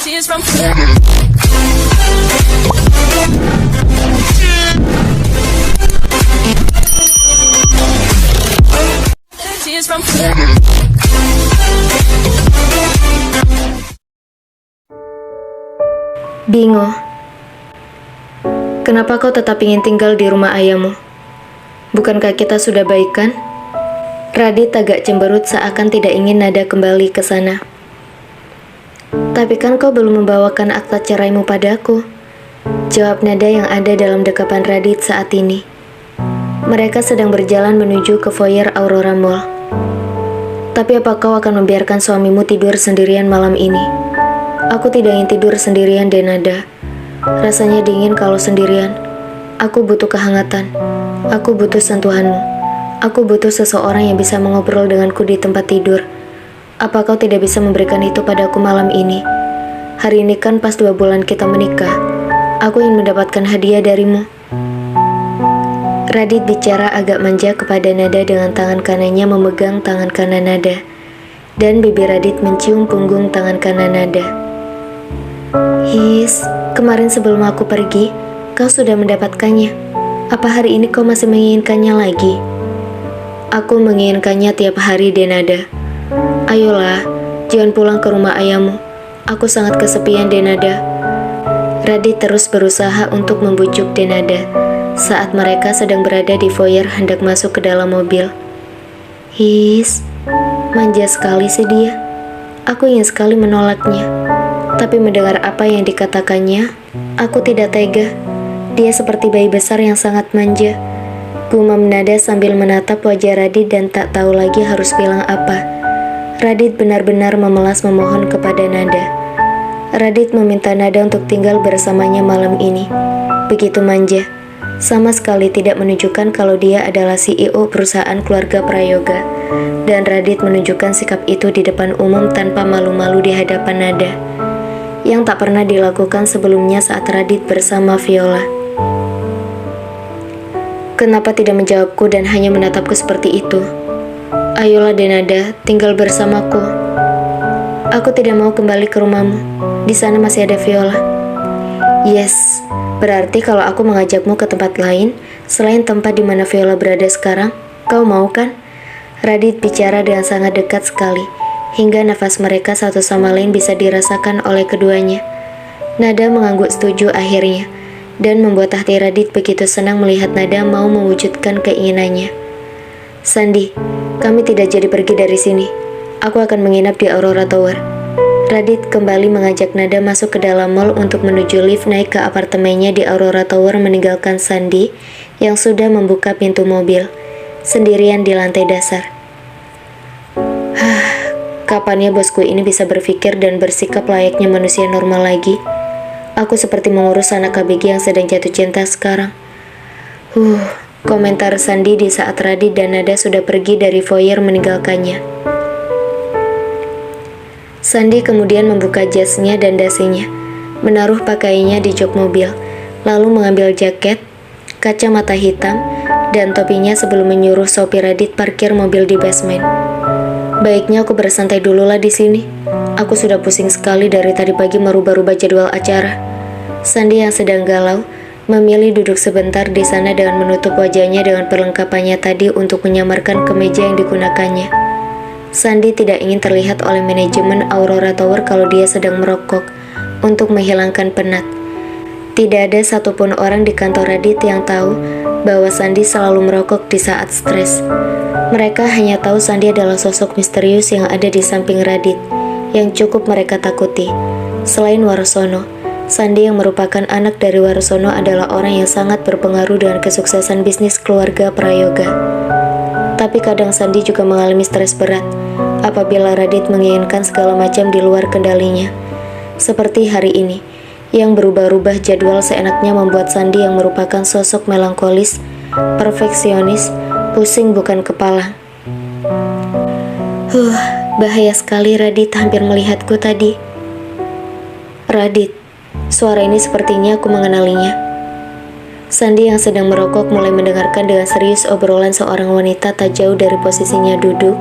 Tears from Tears from Bingo, kenapa kau tetap ingin tinggal di rumah ayahmu? Bukankah kita sudah baikan? Radit agak cemberut seakan tidak ingin Nada kembali ke sana. Tapi kan kau belum membawakan akta ceraimu padaku, jawab Nada yang ada dalam dekapan Radit saat ini. Mereka sedang berjalan menuju ke foyer Aurora Mall. Tapi apa kau akan membiarkan suamimu tidur sendirian malam ini? Aku tidak ingin tidur sendirian, Denada. Rasanya dingin kalau sendirian. Aku butuh kehangatan. Aku butuh sentuhanmu. Aku butuh seseorang yang bisa mengobrol denganku di tempat tidur. Apa kau tidak bisa memberikan itu padaku malam ini? Hari ini kan pas 2 bulan kita menikah. Aku ingin mendapatkan hadiah darimu. Radit bicara agak manja kepada Nada dengan tangan kanannya memegang tangan kanan Nada. Dan bibir Radit mencium punggung tangan kanan Nada. His, kemarin sebelum aku pergi, kau sudah mendapatkannya. Apa hari ini kau masih menginginkannya lagi? Aku menginginkannya tiap hari, Denada. Ayolah, jangan pulang ke rumah ayahmu. Aku sangat kesepian, Denada. Radit terus berusaha untuk membujuk Denada saat mereka sedang berada di foyer hendak masuk ke dalam mobil. His, manja sekali sih dia. Aku ingin sekali menolaknya. Tapi mendengar apa yang dikatakannya, aku tidak tega. Dia seperti bayi besar yang sangat manja. Gumam Nada sambil menatap wajah Radit dan tak tahu lagi harus bilang apa. Radit benar-benar memelas memohon kepada Nada. Radit meminta Nada untuk tinggal bersamanya malam ini. Begitu manja. Sama sekali tidak menunjukkan kalau dia adalah CEO perusahaan keluarga Prayoga. Dan Radit menunjukkan sikap itu di depan umum tanpa malu-malu di hadapan Nada. Yang tak pernah dilakukan sebelumnya saat Radit bersama Viola. Kenapa tidak menjawabku dan hanya menatapku seperti itu? Ayolah Denada, tinggal bersamaku. Aku tidak mau kembali ke rumahmu. Di sana masih ada Viola. Yes, berarti kalau aku mengajakmu ke tempat lain, selain tempat di mana Viola berada sekarang, kau mau kan? Radit bicara dengan sangat dekat sekali. Hingga nafas mereka satu sama lain bisa dirasakan oleh keduanya. Nada mengangguk setuju akhirnya, dan membuat hati Radit begitu senang melihat Nada mau mewujudkan keinginannya. Sandi, kami tidak jadi pergi dari sini. Aku akan menginap di Aurora Tower. Radit kembali mengajak Nada masuk ke dalam mall untuk menuju lift naik ke apartemennya di Aurora Tower meninggalkan Sandi yang sudah membuka pintu mobil, sendirian di lantai dasar. Kapannya bosku ini bisa berpikir dan bersikap layaknya manusia normal lagi? Aku seperti mengurus anak KBG yang sedang jatuh cinta sekarang. Komentar Sandi di saat Radit dan Nada sudah pergi dari foyer meninggalkannya. Sandi kemudian membuka jasnya dan dasinya, menaruh pakaiannya di jok mobil, lalu mengambil jaket, kacamata hitam, dan topinya sebelum menyuruh sopir Radit parkir mobil di basement. Baiknya aku bersantai dulu lah di sini. Aku sudah pusing sekali dari tadi pagi merubah-rubah jadwal acara. Sandi yang sedang galau memilih duduk sebentar di sana dengan menutup wajahnya dengan perlengkapannya tadi untuk menyamarkan kemeja yang digunakannya. Sandi tidak ingin terlihat oleh manajemen Aurora Tower kalau dia sedang merokok untuk menghilangkan penat. Tidak ada satupun orang di kantor Radit yang tahu bahwa Sandi selalu merokok di saat stres. Mereka hanya tahu Sandi adalah sosok misterius yang ada di samping Radit, yang cukup mereka takuti. Selain Warsono, Sandi yang merupakan anak dari Warsono adalah orang yang sangat berpengaruh dengan kesuksesan bisnis keluarga Prayoga. Tapi kadang Sandi juga mengalami stres berat apabila Radit menginginkan segala macam di luar kendalinya. Seperti hari ini, yang berubah-ubah jadwal seenaknya membuat Sandi yang merupakan sosok melankolis, perfeksionis, pusing bukan kepala. Bahaya sekali Radit hampir melihatku tadi. Radit, suara ini sepertinya aku mengenalinya. Sandi yang sedang merokok mulai mendengarkan dengan serius obrolan seorang wanita tak jauh dari posisinya duduk,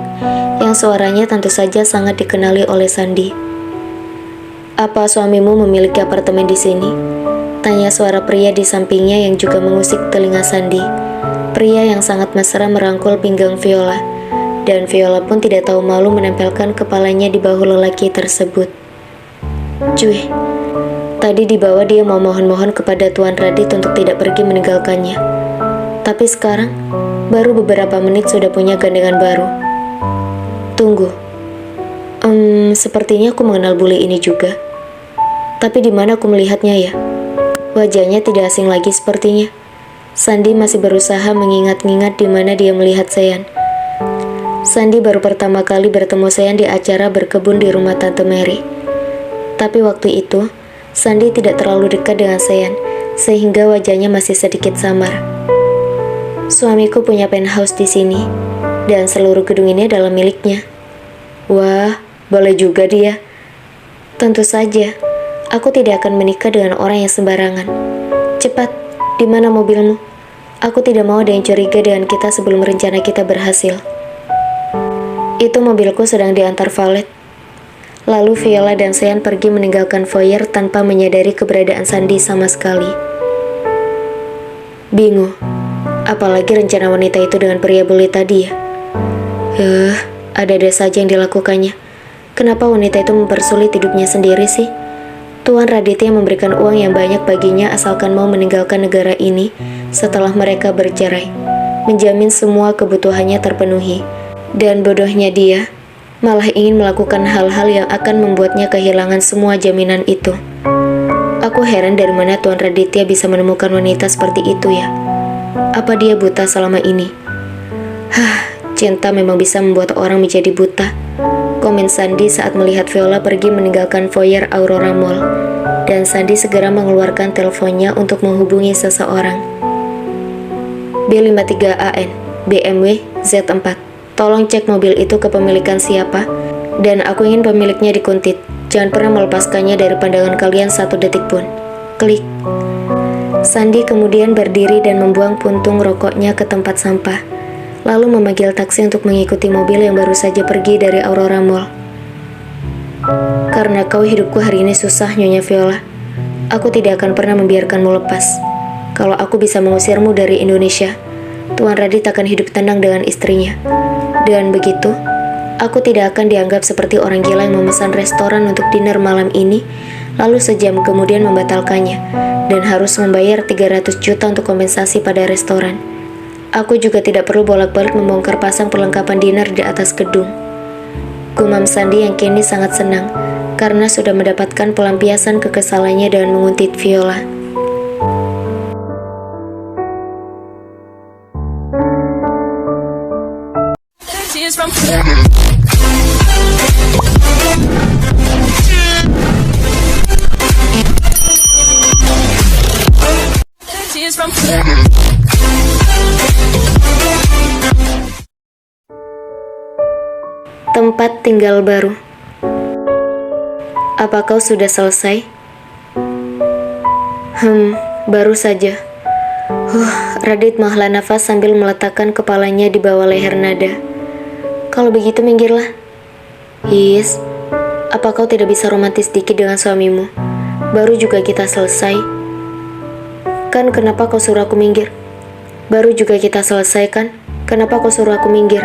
yang suaranya tentu saja sangat dikenali oleh Sandi. Apa suamimu memiliki apartemen di sini? Tanya suara pria di sampingnya yang juga mengusik telinga Sandi. Pria yang sangat mesra merangkul pinggang Viola, dan Viola pun tidak tahu malu menempelkan kepalanya di bahu lelaki tersebut. Cuy, tadi di bawah dia mau mohon-mohon kepada Tuan Radit untuk tidak pergi meninggalkannya. Tapi sekarang, baru beberapa menit sudah punya gandengan baru. Tunggu. Sepertinya aku mengenal bule ini juga. Tapi di mana aku melihatnya ya? Wajahnya tidak asing lagi sepertinya. Sandi masih berusaha mengingat-ingat di mana dia melihat Sean. Sandi baru pertama kali bertemu Sean di acara berkebun di rumah Tante Mary. Tapi waktu itu, Sandi tidak terlalu dekat dengan Sean, sehingga wajahnya masih sedikit samar. Suamiku punya penthouse di sini, dan seluruh gedung ini adalah miliknya. Wah, boleh juga dia. Tentu saja, aku tidak akan menikah dengan orang yang sembarangan. Cepat, di mana mobilmu? Aku tidak mau ada yang curiga dengan kita sebelum rencana kita berhasil. Itu mobilku sedang diantar valet. Lalu Viola dan Sean pergi meninggalkan foyer tanpa menyadari keberadaan Sandi sama sekali. Bingung, apalagi rencana wanita itu dengan pria bule tadi ya. Ada saja yang dilakukannya. Kenapa wanita itu mempersulit hidupnya sendiri sih? Tuan Raditya memberikan uang yang banyak baginya asalkan mau meninggalkan negara ini setelah mereka bercerai, menjamin semua kebutuhannya terpenuhi. Dan bodohnya dia, malah ingin melakukan hal-hal yang akan membuatnya kehilangan semua jaminan itu. Aku heran dari mana Tuan Raditya bisa menemukan wanita seperti itu ya. Apa dia buta selama ini? Cinta memang bisa membuat orang menjadi buta, komen Sandi saat melihat Viola pergi meninggalkan foyer Aurora Mall, dan Sandi segera mengeluarkan teleponnya untuk menghubungi seseorang. B53AN, BMW Z4. Tolong cek mobil itu kepemilikan siapa, dan aku ingin pemiliknya dikuntit. Jangan pernah melepaskannya dari pandangan kalian satu detik pun. Klik. Sandi kemudian berdiri dan membuang puntung rokoknya ke tempat sampah, lalu memanggil taksi untuk mengikuti mobil yang baru saja pergi dari Aurora Mall. Karena kau hidupku hari ini susah, Nyonya Viola. Aku tidak akan pernah membiarkanmu lepas. Kalau aku bisa mengusirmu dari Indonesia, Tuan Radit akan hidup tenang dengan istrinya. Dengan begitu, aku tidak akan dianggap seperti orang gila yang memesan restoran untuk dinner malam ini, lalu sejam kemudian membatalkannya, dan harus membayar 300 juta untuk kompensasi pada restoran. Aku juga tidak perlu bolak-balik membongkar pasang perlengkapan dinner di atas gedung. Gumam Sandi yang kini sangat senang karena sudah mendapatkan pelampiasan kekesalannya dengan menguntit Viola. Tears from Tears from Tempat tinggal baru. Apa kau sudah selesai? Baru saja. Radit menghela nafas sambil meletakkan kepalanya di bawah leher Nada. Kalau begitu minggirlah. His, apa kau tidak bisa romantis dikit dengan suamimu? Baru juga kita selesai. Kan kenapa kau suruh aku minggir? Baru juga kita selesai kan? Kenapa kau suruh aku minggir?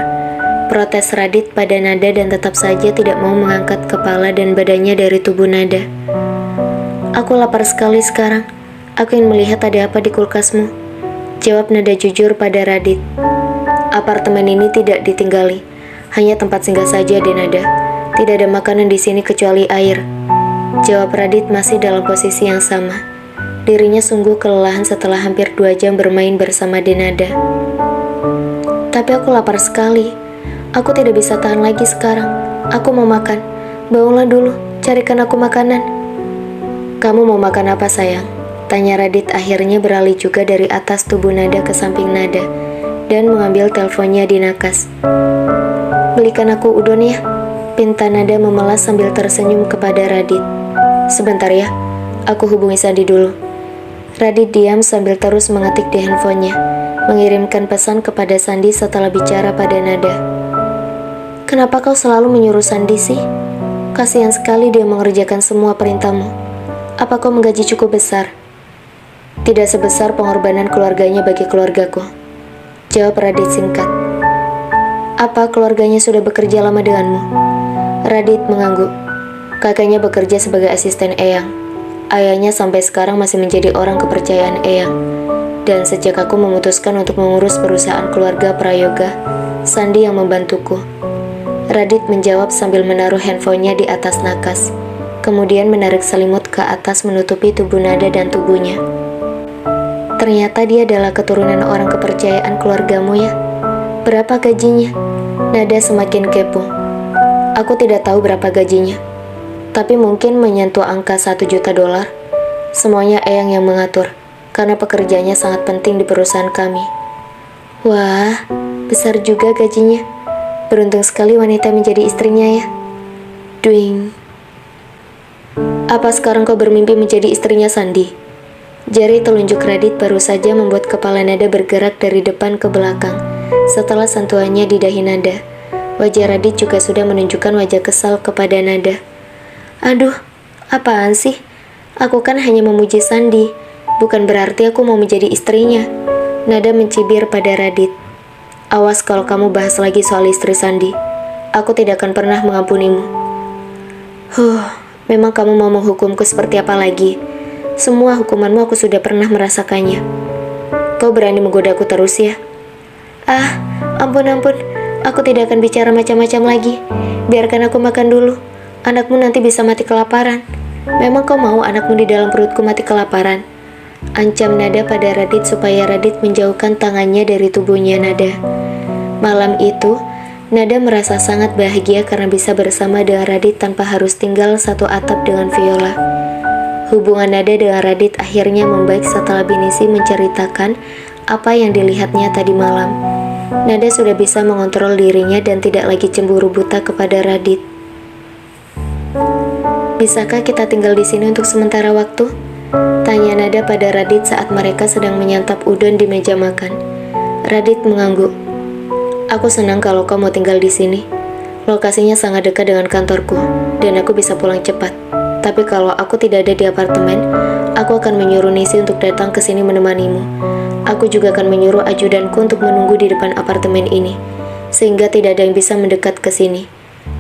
Protes Radit pada Nada dan tetap saja tidak mau mengangkat kepala dan badannya dari tubuh Nada. Aku lapar sekali sekarang. Aku ingin melihat ada apa di kulkasmu. Jawab Nada jujur pada Radit. Apartemen ini tidak ditinggali. Hanya tempat singgah saja deh Nada. Tidak ada makanan di sini kecuali air. Jawab Radit masih dalam posisi yang sama. Dirinya sungguh kelelahan setelah hampir 2 jam bermain bersama Denada. Tapi aku lapar sekali. Aku tidak bisa tahan lagi sekarang. Aku mau makan. Bangunlah dulu, carikan aku makanan. Kamu mau makan apa sayang? Tanya Radit akhirnya beralih juga dari atas tubuh Nada ke samping Nada dan mengambil teleponnya di nakas. Belikan aku udon ya, pinta Nada memelas sambil tersenyum kepada Radit. Sebentar ya, aku hubungi Sandi dulu. Radit diam sambil terus mengetik di handphonenya, mengirimkan pesan kepada Sandi setelah bicara pada Nada. Kenapa kau selalu menyuruh Sandi sih? Kasihan sekali dia mengerjakan semua perintahmu. Apa kau menggaji cukup besar? Tidak sebesar pengorbanan keluarganya bagi keluargaku, jawab Radit singkat. Apa keluarganya sudah bekerja lama denganmu? Radit mengangguk. Kakaknya bekerja sebagai asisten Eyang. Ayahnya sampai sekarang masih menjadi orang kepercayaan Eyang. Dan sejak aku memutuskan untuk mengurus perusahaan keluarga Prayoga, Sandi yang membantuku. Radit menjawab sambil menaruh handphonenya di atas nakas, kemudian menarik selimut ke atas menutupi tubuh Nada dan tubuhnya. Ternyata dia adalah keturunan orang kepercayaan keluargamu ya. Berapa gajinya? Nada semakin kepo. Aku tidak tahu berapa gajinya, tapi mungkin menyentuh angka $1 juta. Semuanya Eyang yang mengatur, karena pekerjaannya sangat penting di perusahaan kami. Wah, besar juga gajinya. Beruntung sekali wanita menjadi istrinya ya. Duing. Apa sekarang kau bermimpi menjadi istrinya Sandi? Jari telunjuk Radit baru saja membuat kepala Nada bergerak dari depan ke belakang. Setelah sentuhannya di dahi Nada, wajah Radit juga sudah menunjukkan wajah kesal kepada Nada. Aduh, apaan sih? Aku kan hanya memuji Sandi, bukan berarti aku mau menjadi istrinya. Nada mencibir pada Radit. Awas kalau kamu bahas lagi soal istri Sandi. Aku tidak akan pernah mengampunimu. Memang kamu mau menghukumku seperti apa lagi? Semua hukumanmu aku sudah pernah merasakannya. Kau berani menggodaku terus ya? Ampun. Aku tidak akan bicara macam-macam lagi. Biarkan aku makan dulu. Anakmu nanti bisa mati kelaparan. Memang kau mau anakmu di dalam perutku mati kelaparan? Ancam Nada pada Radit supaya Radit menjauhkan tangannya dari tubuhnya Nada. Malam itu, Nada merasa sangat bahagia karena bisa bersama dengan Radit tanpa harus tinggal satu atap dengan Viola. Hubungan Nada dengan Radit akhirnya membaik setelah Binisi menceritakan apa yang dilihatnya tadi malam. Nada sudah bisa mengontrol dirinya dan tidak lagi cemburu buta kepada Radit. Bisakah kita tinggal di sini untuk sementara waktu? Tanya Nada pada Radit saat mereka sedang menyantap udon di meja makan. Radit mengangguk. Aku senang kalau kau mau tinggal di sini. Lokasinya sangat dekat dengan kantorku, dan aku bisa pulang cepat. Tapi kalau aku tidak ada di apartemen, aku akan menyuruh Nisi untuk datang ke sini menemanimu. Aku juga akan menyuruh ajudanku untuk menunggu di depan apartemen ini, sehingga tidak ada yang bisa mendekat ke sini.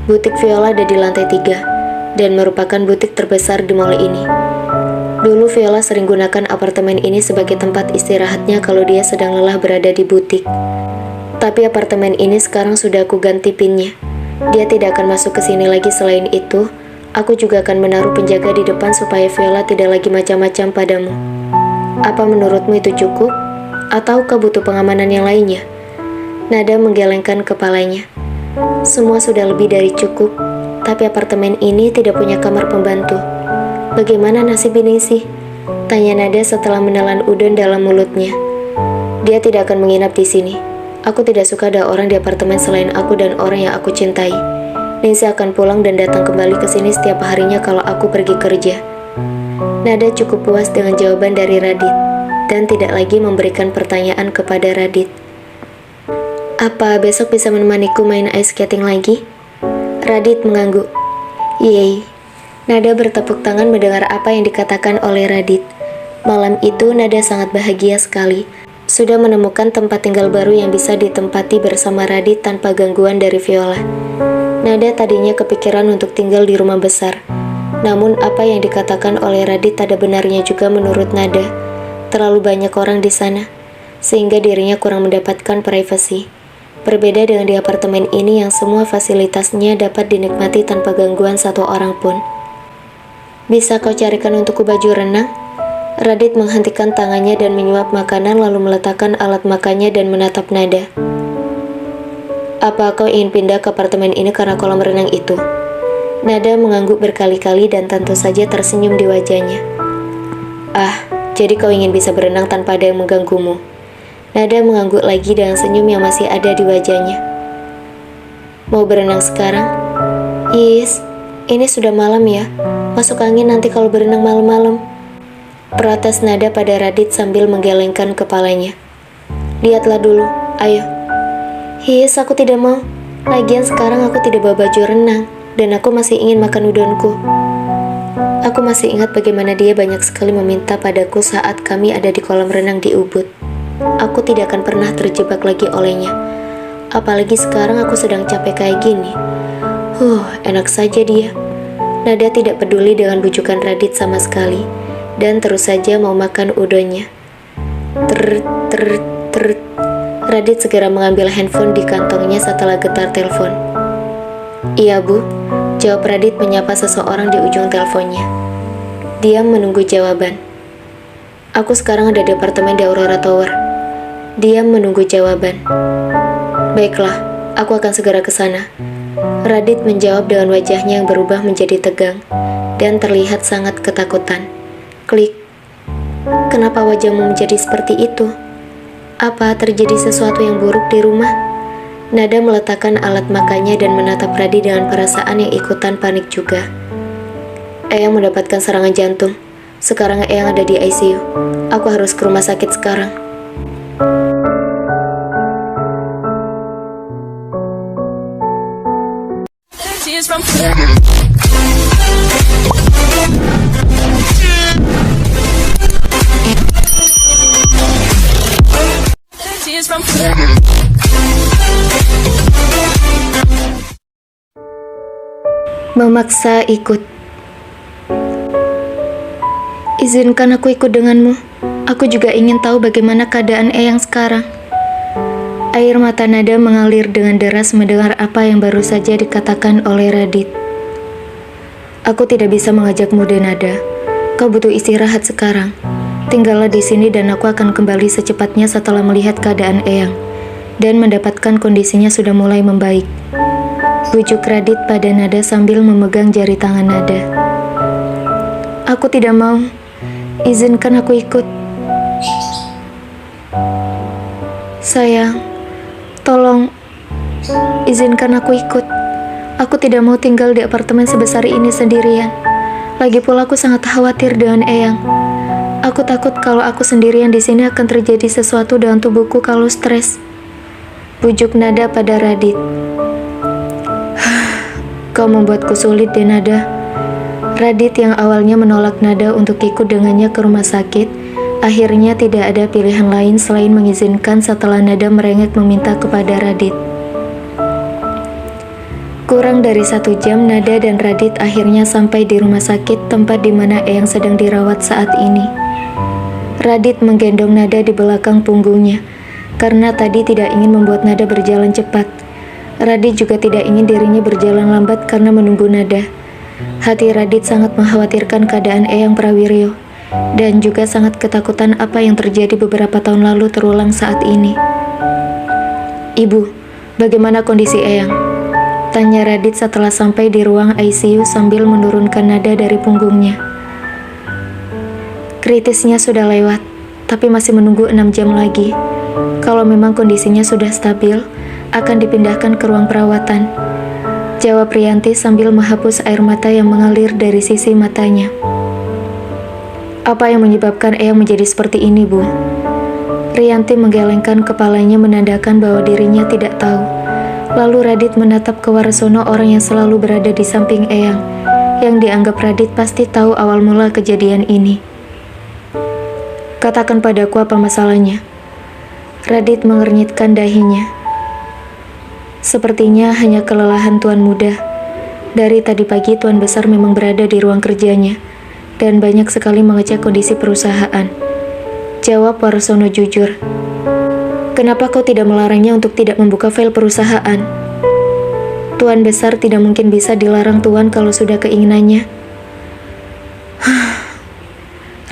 Butik Viola ada di lantai 3, dan merupakan butik terbesar di mall ini. Dulu Viola sering gunakan apartemen ini sebagai tempat istirahatnya kalau dia sedang lelah berada di butik. Tapi apartemen ini sekarang sudah aku ganti pinnya. Dia tidak akan masuk ke sini lagi. Selain itu, aku juga akan menaruh penjaga di depan supaya Viola tidak lagi macam-macam padamu. Apa menurutmu itu cukup? Atau kau butuh pengamanan yang lainnya? Nada menggelengkan kepalanya. Semua sudah lebih dari cukup, tapi apartemen ini tidak punya kamar pembantu. Bagaimana nasib Binisi? Tanya Nada setelah menelan udon dalam mulutnya. Dia tidak akan menginap di sini. Aku tidak suka ada orang di apartemen selain aku dan orang yang aku cintai. Ningsi akan pulang dan datang kembali ke sini setiap harinya kalau aku pergi kerja. Nada cukup puas dengan jawaban dari Radit dan tidak lagi memberikan pertanyaan kepada Radit. Apa besok bisa menemaniku main ice skating lagi? Radit mengangguk. Yeay. Nada bertepuk tangan mendengar apa yang dikatakan oleh Radit. Malam itu Nada sangat bahagia sekali. Sudah menemukan tempat tinggal baru yang bisa ditempati bersama Radit tanpa gangguan dari Viola. Nada tadinya kepikiran untuk tinggal di rumah besar. Namun apa yang dikatakan oleh Radit ada benarnya juga menurut Nada. Terlalu banyak orang di sana, sehingga dirinya kurang mendapatkan privasi. Berbeda dengan di apartemen ini yang semua fasilitasnya dapat dinikmati tanpa gangguan satu orang pun. Bisa kau carikan untukku baju renang? Radit menghentikan tangannya dan menyuap makanan lalu meletakkan alat makannya dan menatap Nada. Apa kau ingin pindah ke apartemen ini karena kolam renang itu? Nada mengangguk berkali-kali dan tentu saja tersenyum di wajahnya. Jadi kau ingin bisa berenang tanpa ada yang mengganggumu? Nada mengangguk lagi dengan senyum yang masih ada di wajahnya. Mau berenang sekarang? Ini sudah malam ya. Masuk angin nanti kalau berenang malam-malam. Protes Nada pada Radit sambil menggelengkan kepalanya. Lihatlah dulu, ayo. Aku tidak mau. Lagian sekarang aku tidak bawa baju renang. dan aku masih ingin makan udonku. Aku masih ingat bagaimana dia banyak sekali meminta padaku saat kami ada di kolam renang di Ubud. Aku tidak akan pernah terjebak lagi olehnya. Apalagi sekarang aku sedang capek kayak gini. Enak saja dia. Nada tidak peduli dengan bujukan Radit sama sekali, dan terus saja mau makan udonnya. Radit segera mengambil handphone di kantongnya setelah getar telepon. "Iya, Bu," jawab Radit menyapa seseorang di ujung teleponnya. Dia menunggu jawaban. "Aku sekarang ada di apartemen di Aurora Tower." Dia menunggu jawaban. "Baiklah, aku akan segera ke sana." Radit menjawab dengan wajahnya yang berubah menjadi tegang dan terlihat sangat ketakutan. Klik. "Kenapa wajahmu menjadi seperti itu? Apa terjadi sesuatu yang buruk di rumah?" Nada meletakkan alat makannya dan menatap Radit dengan perasaan yang ikutan panik juga. "Eyang mendapatkan serangan jantung. Sekarang Eyang ada di ICU. Aku harus ke rumah sakit sekarang." Tears from Tears from Memaksa ikut. "Izinkan aku ikut denganmu. Aku juga ingin tahu bagaimana keadaan Eyang sekarang." Air mata Nada mengalir dengan deras mendengar apa yang baru saja dikatakan oleh Radit. "Aku tidak bisa mengajakmu, Nada. Kau butuh istirahat sekarang. Tinggallah di sini dan aku akan kembali secepatnya setelah melihat keadaan Eyang dan mendapatkan kondisinya sudah mulai membaik." Bujuk Radit pada Nada sambil memegang jari tangan Nada. "Aku tidak mau. Izinkan aku ikut. Sayang, tolong izinkan aku ikut. Aku tidak mau tinggal di apartemen sebesar ini sendirian. Lagi pula aku sangat khawatir dengan Eyang. Aku takut kalau aku sendirian di sini akan terjadi sesuatu dengan tubuhku kalau stres." Bujuk Nada pada Radit. "Kau membuatku sulit, Nada." Radit yang awalnya menolak Nada untuk ikut dengannya ke rumah sakit, akhirnya tidak ada pilihan lain selain mengizinkan setelah Nada merengek meminta kepada Radit. Kurang dari 1 jam, Nada dan Radit akhirnya sampai di rumah sakit tempat di mana Eyang sedang dirawat saat ini. Radit menggendong Nada di belakang punggungnya, karena tadi tidak ingin membuat Nada berjalan cepat. Radit juga tidak ingin dirinya berjalan lambat karena menunggu Nada. Hati Radit sangat mengkhawatirkan keadaan Eyang Prawiryo, dan juga sangat ketakutan apa yang terjadi beberapa tahun lalu terulang saat ini. "Ibu, bagaimana kondisi Eyang?" tanya Radit setelah sampai di ruang ICU sambil menurunkan Nada dari punggungnya. "Kritisnya sudah lewat, tapi masih menunggu 6 jam lagi. Kalau memang kondisinya sudah stabil, akan dipindahkan ke ruang perawatan," jawab Rianti sambil menghapus air mata yang mengalir dari sisi matanya. "Apa yang menyebabkan Eyang menjadi seperti ini, Bu?" Rianti menggelengkan kepalanya menandakan bahwa dirinya tidak tahu. Lalu Radit menatap ke Warsono, orang yang selalu berada di samping Eyang, yang dianggap Radit pasti tahu awal mula kejadian ini. "Katakan padaku apa masalahnya." Radit mengernyitkan dahinya. "Sepertinya hanya kelelahan Tuan Muda. Dari tadi pagi Tuan Besar memang berada di ruang kerjanya dan banyak sekali mengecek kondisi perusahaan," jawab Warsono jujur. "Kenapa kau tidak melarangnya untuk tidak membuka file perusahaan? Tuan Besar tidak mungkin bisa dilarang Tuan kalau sudah keinginannya."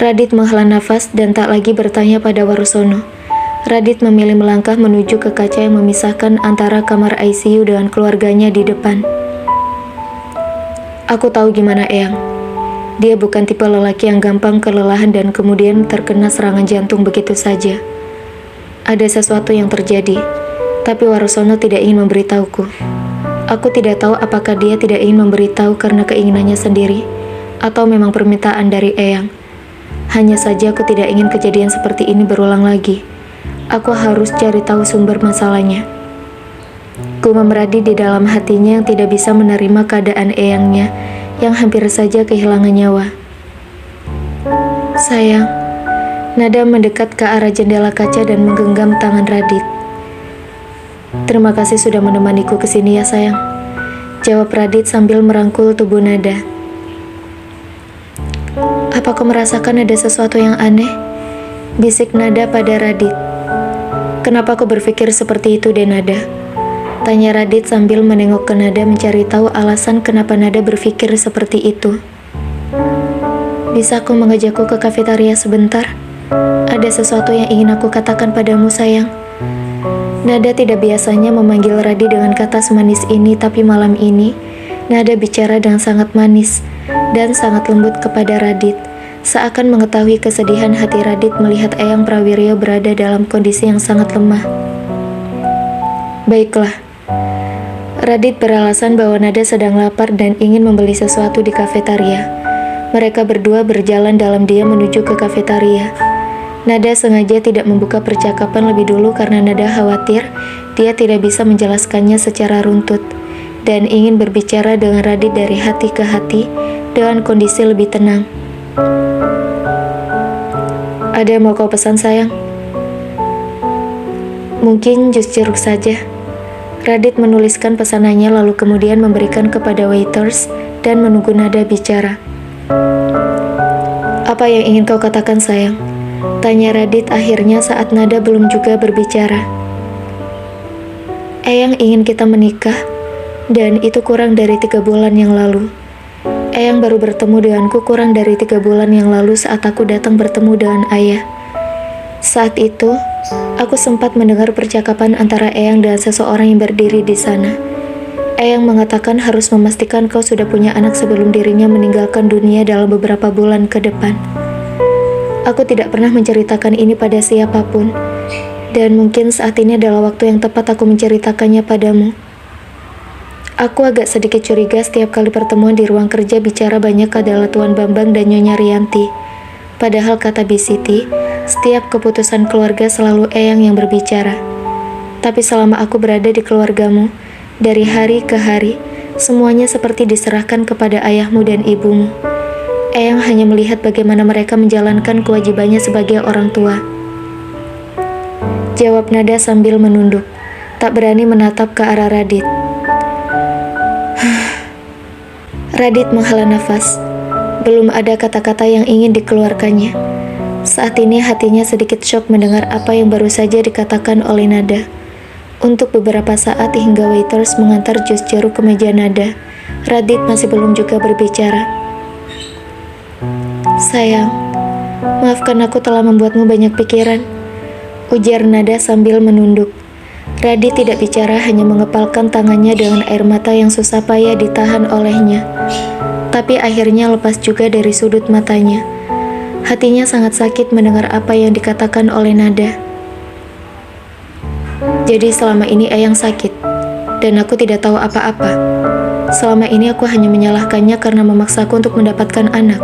Radit menghela nafas dan tak lagi bertanya pada Warsono. Radit memilih melangkah menuju ke kaca yang memisahkan antara kamar ICU dengan keluarganya di depan. "Aku tahu gimana Eyang. Dia bukan tipe lelaki yang gampang kelelahan dan kemudian terkena serangan jantung begitu saja. Ada sesuatu yang terjadi, tapi Warsono tidak ingin memberitahuku. Aku tidak tahu apakah dia tidak ingin memberitahu karena keinginannya sendiri, atau memang permintaan dari Eyang. Hanya saja aku tidak ingin kejadian seperti ini berulang lagi. Aku harus cari tahu sumber masalahnya." Gumam Radit di dalam hatinya yang tidak bisa menerima keadaan eyangnya yang hampir saja kehilangan nyawa. Sayang, Nada mendekat ke arah jendela kaca dan menggenggam tangan Radit. Terima kasih sudah menemaniku ke sini ya sayang, jawab Radit sambil merangkul tubuh Nada. Apa kau merasakan ada sesuatu yang aneh? Bisik Nada pada Radit. Kenapa kau berpikir seperti itu, Nada? Tanya Radit sambil menengok ke Nada mencari tahu alasan kenapa Nada berpikir seperti itu. Bisa kau mengajakku ke kafetaria sebentar? Ada sesuatu yang ingin aku katakan padamu, sayang. Nada tidak biasanya memanggil Radit dengan kata semanis ini, tapi malam ini Nada bicara dengan sangat manis dan sangat lembut kepada Radit, seakan mengetahui kesedihan hati Radit melihat Eyang Prawiryo berada dalam kondisi yang sangat lemah. Baiklah. Radit beralasan bahwa Nada sedang lapar dan ingin membeli sesuatu di kafetaria. Mereka berdua berjalan dalam diam menuju ke kafetaria. Nada sengaja tidak membuka percakapan lebih dulu karena Nada khawatir dia tidak bisa menjelaskannya secara runtut dan ingin berbicara dengan Radit dari hati ke hati dengan kondisi lebih tenang. Ada yang mau kau pesan, sayang? Mungkin jus jeruk saja. Radit menuliskan pesanannya lalu kemudian memberikan kepada waiters dan menunggu Nada bicara. Apa yang ingin kau katakan, sayang? Tanya Radit akhirnya saat Nada belum juga berbicara. Eyang ingin kita menikah, dan itu kurang dari 3 bulan yang lalu. Eyang baru bertemu denganku kurang dari 3 bulan yang lalu saat aku datang bertemu dengan ayah. Saat itu, aku sempat mendengar percakapan antara Eyang dan seseorang yang berdiri di sana. Eyang mengatakan harus memastikan kau sudah punya anak sebelum dirinya meninggalkan dunia dalam beberapa bulan ke depan. Aku tidak pernah menceritakan ini pada siapapun, dan mungkin saat ini adalah waktu yang tepat aku menceritakannya padamu. Aku agak sedikit curiga setiap kali pertemuan di ruang kerja bicara banyak adalah Tuan Bambang dan Nyonya Rianti. Padahal kata Bisiti, setiap keputusan keluarga selalu Eyang yang berbicara. Tapi selama aku berada di keluargamu, dari hari ke hari, semuanya seperti diserahkan kepada ayahmu dan ibumu. Eyang hanya melihat bagaimana mereka menjalankan kewajibannya sebagai orang tua. Jawab Nada sambil menunduk, tak berani menatap ke arah Radit. Radit menghela nafas. Belum ada kata-kata yang ingin dikeluarkannya. Saat ini hatinya sedikit syok mendengar apa yang baru saja dikatakan oleh Nada. Untuk beberapa saat hingga waiters mengantar jus jeruk ke meja Nada, Radit masih belum juga berbicara. Sayang, maafkan aku telah membuatmu banyak pikiran, ujar Nada sambil menunduk. Radit tidak bicara, hanya mengepalkan tangannya dengan air mata yang susah payah ditahan olehnya. Tapi akhirnya lepas juga dari sudut matanya. Hatinya sangat sakit mendengar apa yang dikatakan oleh Nada. Jadi selama ini Eyang sakit, dan aku tidak tahu apa-apa. Selama ini aku hanya menyalahkannya karena memaksaku untuk mendapatkan anak.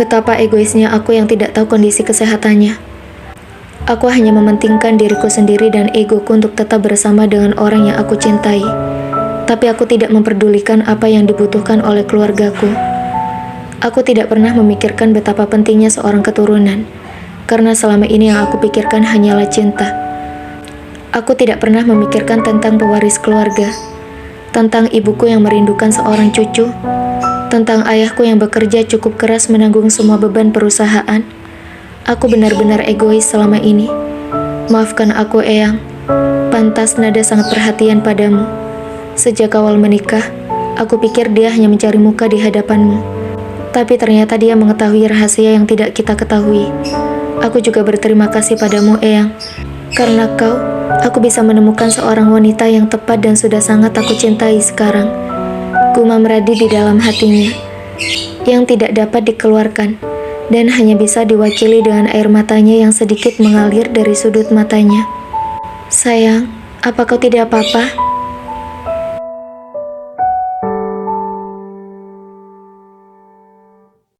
Betapa egoisnya aku yang tidak tahu kondisi kesehatannya. Aku hanya mementingkan diriku sendiri dan egoku untuk tetap bersama dengan orang yang aku cintai. Tapi aku tidak memperdulikan apa yang dibutuhkan oleh keluargaku. Aku tidak pernah memikirkan betapa pentingnya seorang keturunan, karena selama ini yang aku pikirkan hanyalah cinta. Aku tidak pernah memikirkan tentang pewaris keluarga, tentang ibuku yang merindukan seorang cucu, tentang ayahku yang bekerja cukup keras menanggung semua beban perusahaan. Aku benar-benar egois selama ini. Maafkan aku, Eyang. Pantas Nada sangat perhatian padamu. Sejak awal menikah, aku pikir dia hanya mencari muka di hadapanmu. Tapi ternyata dia mengetahui rahasia yang tidak kita ketahui. Aku juga berterima kasih padamu, Eyang. Karena kau, aku bisa menemukan seorang wanita yang tepat dan sudah sangat aku cintai sekarang. Gumam Radit di dalam hatinya, yang tidak dapat dikeluarkan, dan hanya bisa diwakili dengan air matanya yang sedikit mengalir dari sudut matanya. Sayang, apa kau tidak apa-apa?